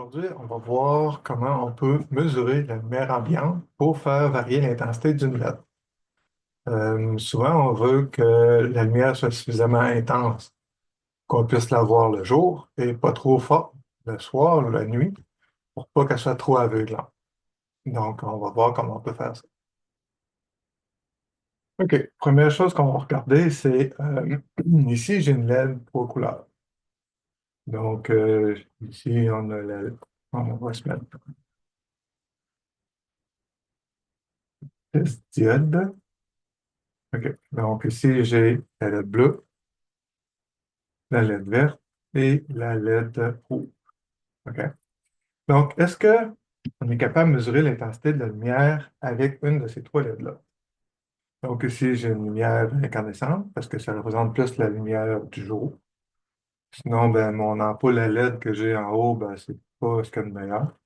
Aujourd'hui, on va voir comment on peut mesurer la lumière ambiante pour faire varier l'intensité d'une LED. Souvent, on veut que la lumière soit suffisamment intense, qu'on puisse la voir le jour et pas trop forte le soir ou la nuit pour pas qu'elle soit trop aveuglante. Donc, on va voir comment on peut faire ça. OK. Première chose qu'on va regarder, c'est ici, j'ai une LED trois couleurs. Donc, ici, on a on va se mettre test diode. OK. Donc, ici, j'ai la LED bleue, la LED verte et la LED rouge. OK? Donc, est-ce que on est capable de mesurer l'intensité de la lumière avec une de ces trois LED-là? Donc, ici, j'ai une lumière incandescente parce que ça représente plus la lumière du jour. Sinon, ben, mon ampoule à LED que j'ai en haut, ben, c'est pas ce qu'il y a de meilleur.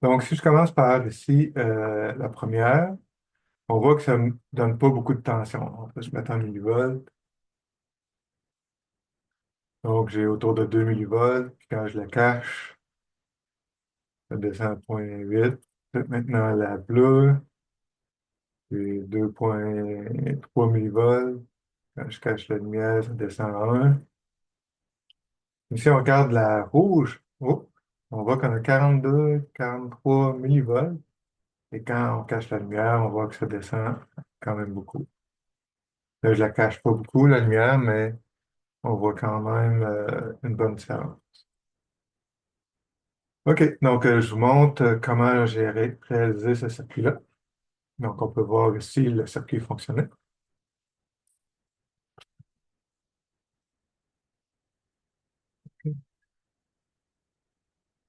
Donc, si je commence par ici, la première, on voit que ça ne me donne pas beaucoup de tension. On peut se mettre en millivolts. Donc, j'ai autour de 2 millivolts. Puis quand je le cache, ça descend à 0,8. Maintenant, la bleue, c'est 2,3 millivolts. Quand je cache la lumière, ça descend à 1. Ici, on regarde la rouge. Oh, on voit qu'on a 42, 43 millivolts. Et quand on cache la lumière, on voit que ça descend quand même beaucoup. Là, je la cache pas beaucoup, la lumière, mais on voit quand même une bonne différence. OK, donc je vous montre comment j'ai réalisé ce circuit-là. Donc, on peut voir ici le circuit fonctionnait.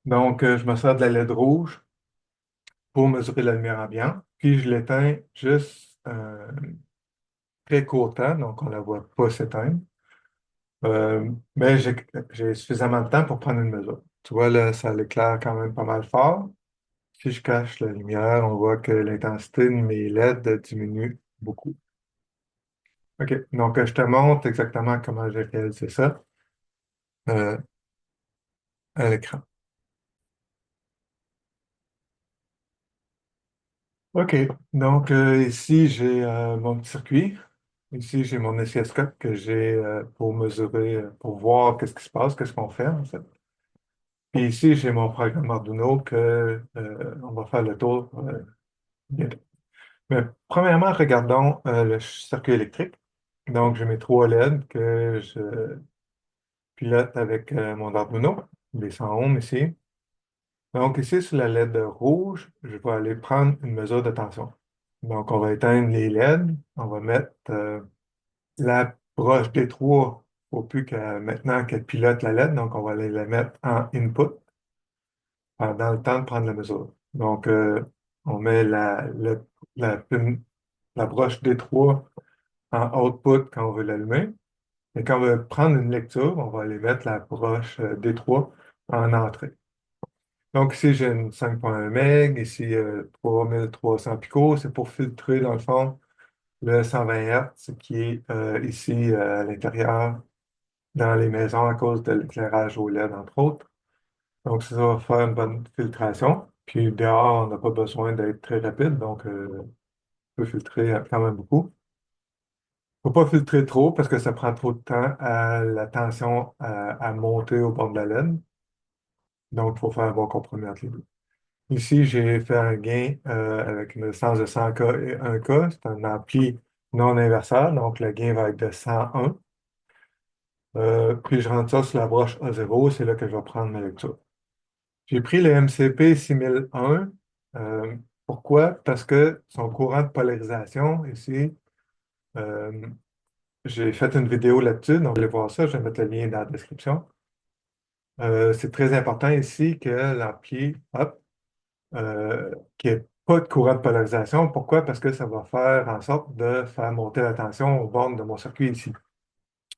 Donc, je me sers de la LED rouge pour mesurer la lumière ambiante, puis je l'éteins juste très court temps, donc on ne la voit pas s'éteindre. Mais j'ai suffisamment de temps pour prendre une mesure. Tu vois, là, ça l'éclaire quand même pas mal fort. Si je cache la lumière, on voit que l'intensité de mes LED diminue beaucoup. OK, donc je te montre exactement comment j'ai réalisé ça euh, à l'écran. OK, donc ici, j'ai mon petit circuit. Ici, j'ai mon oscilloscope que j'ai pour mesurer, pour voir qu'est-ce qui se passe, qu'est-ce qu'on fait en fait. Et ici, j'ai mon programme Arduino que on va faire le tour bientôt. Mais premièrement, regardons le circuit électrique. Donc, j'ai mes trois LED que je pilote avec mon Arduino, les 100 ohms ici. Donc, ici, sur la LED rouge, je vais aller prendre une mesure de tension. Donc, on va éteindre les LED. On va mettre la broche D3 faut plus que maintenant qu'elle pilote la LED. Donc, on va aller la mettre en input pendant le temps de prendre la mesure. Donc, on met la broche D3 en output quand on veut l'allumer. Et quand on veut prendre une lecture, on va aller mettre la broche D3 en entrée. Donc ici, j'ai une 5,1 MB, ici 3300 picots. C'est pour filtrer, dans le fond, le 120 Hz qui est ici à l'intérieur dans les maisons à cause de l'éclairage au LED, entre autres. Donc ça va faire une bonne filtration. Puis dehors, on n'a pas besoin d'être très rapide, donc on peut filtrer quand même beaucoup. Il ne faut pas filtrer trop parce que ça prend trop de temps à la tension à monter au bord de la LED. Donc, il faut faire un bon compromis entre les deux. Ici, j'ai fait un gain avec une distance de 100K et 1K. C'est un ampli non inverseur, donc le gain va être de 101. Puis je rentre ça sur la broche A0, c'est là que je vais prendre ma lecture. J'ai pris le MCP 6001. Euh, Pourquoi? Parce que son courant de polarisation ici, euh, j'ai fait une vidéo là-dessus, donc vous allez voir ça, je vais mettre le lien dans la description. C'est très important ici que l'ampli, hop, qu'il n'y ait pas de courant de polarisation. Pourquoi? Parce que ça va faire en sorte de faire monter la tension aux bornes de mon circuit ici.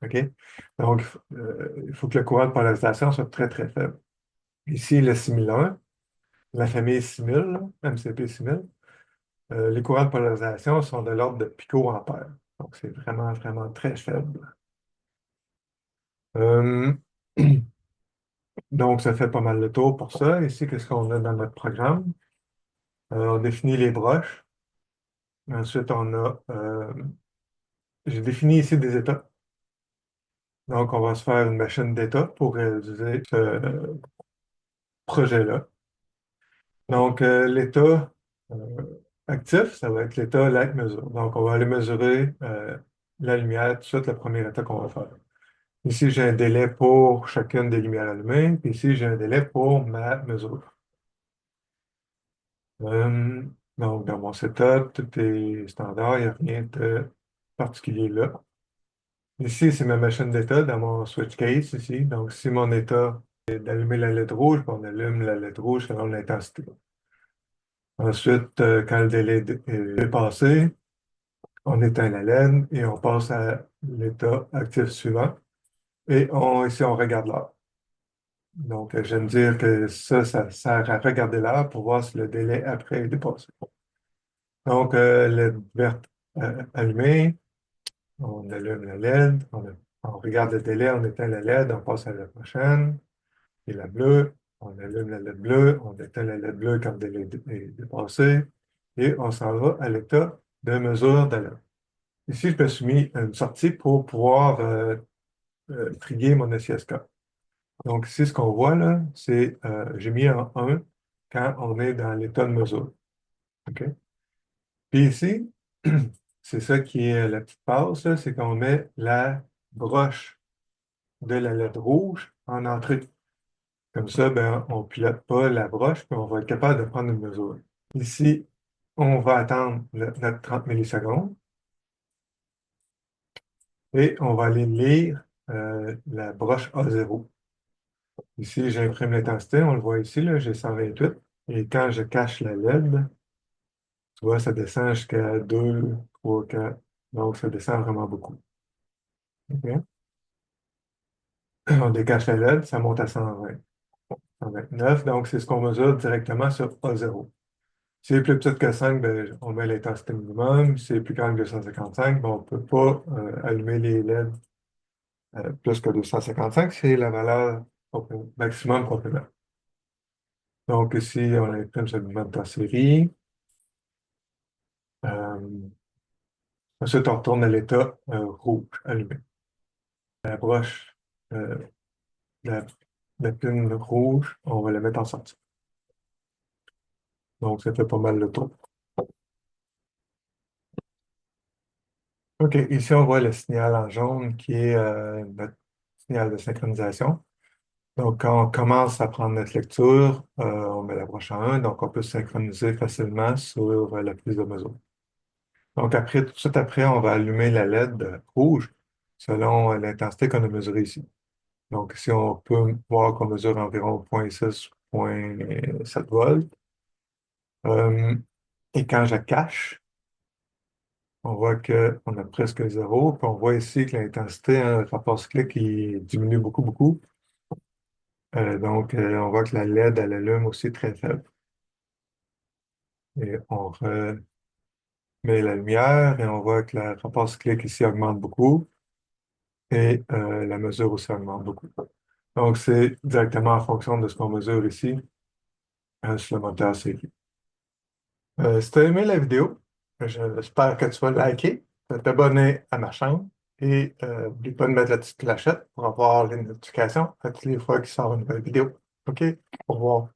OK? Donc, il faut que le courant de polarisation soit très, très faible. Ici, le 6001, la famille 6000, là, MCP 6000, les courants de polarisation sont de l'ordre de picoampères. Donc, c'est vraiment, vraiment très faible. Euh, Donc, ça fait pas mal le tour pour ça. Ici, qu'est-ce qu'on a dans notre programme? On définit les broches. Ensuite, j'ai défini ici des états. Donc, on va se faire une machine d'état pour réaliser ce projet-là. Donc, l'état actif, ça va être l'état light mesure. Donc, on va aller mesurer la lumière tout de suite, le premier état qu'on va faire. Ici, j'ai un délai pour chacune des lumières allumées. Puis ici, j'ai un délai pour ma mesure. Euh, donc, dans mon setup, tout est standard, il n'y a rien de particulier là. Ici, c'est ma machine d'état dans mon switch case ici. Donc, si mon état est d'allumer la LED rouge, puis on allume la LED rouge selon l'intensité. Ensuite, quand le délai est dépassé, on éteint la LED et on passe à l'état actif suivant. Et ici, on regarde l'heure. Donc, je viens de dire que ça sert à regarder l'heure pour voir si le délai après est dépassé. Donc, LED verte allumée, on allume la LED, on regarde le délai, on éteint la LED, on passe à la prochaine. Et la bleue, on allume la LED bleue, on éteint la LED bleue quand le délai est dépassé. Et on s'en va à l'état de mesure d'alerte. Ici, je me suis mis une sortie pour pouvoir triguer mon SISK. Donc ici, ce qu'on voit là, c'est j'ai mis en 1 quand on est dans l'état de mesure. OK? Puis ici, c'est ça qui est la petite passe, là, c'est qu'on met la broche de la lettre rouge en entrée. Comme ça, ben, on ne pilote pas la broche, puis on va être capable de prendre une mesure. Ici, on va attendre notre 30 millisecondes et on va aller lire la broche A0. Ici, j'imprime l'intensité, on le voit ici, là, j'ai 128. Et quand je cache la LED, tu vois, ça descend jusqu'à 2, 3, 4. Donc, ça descend vraiment beaucoup. OK? On décache la LED, ça monte à 120, 129. Donc, c'est ce qu'on mesure directement sur A0. Si c'est plus petit que 5, ben, on met l'intensité minimum. Si c'est plus grand que 255, ben, on ne peut pas allumer les LED plus que 255. C'est la valeur maximum qu'on peut mettre. Donc, ici, on imprime ce mouvement en série. Euh, Ensuite, on retourne à l'état rouge, allumé. La broche, euh, la, la pine rouge, on va la mettre en sortie. Donc, ça fait pas mal le tour. OK, ici, on voit le signal en jaune qui est notre signal de synchronisation. Donc, quand on commence à prendre notre lecture, on met la broche en 1, donc on peut synchroniser facilement sur la prise de mesure. Donc, après, tout de suite après, on va allumer la LED rouge selon l'intensité qu'on a mesurée ici. Donc, ici, on peut voir qu'on mesure environ 0,6, 0,7 volts. Euh, et quand je cache, on voit qu'on a presque zéro. Puis on voit ici que l'intensité, hein, le rapport cyclique, il diminue beaucoup, beaucoup. Donc, on voit que la LED, elle allume aussi très faible. Et on remet la lumière et on voit que le rapport cyclique ici augmente beaucoup et la mesure aussi augmente beaucoup. Donc, c'est directement en fonction de ce qu'on mesure ici sur le moteur série. Si tu as aimé la vidéo, j'espère que tu vas liker, t'abonner à ma chaîne et n'oublie pas de mettre la petite clochette pour avoir les notifications à toutes les fois qu'il sort une nouvelle vidéo. OK? Au revoir.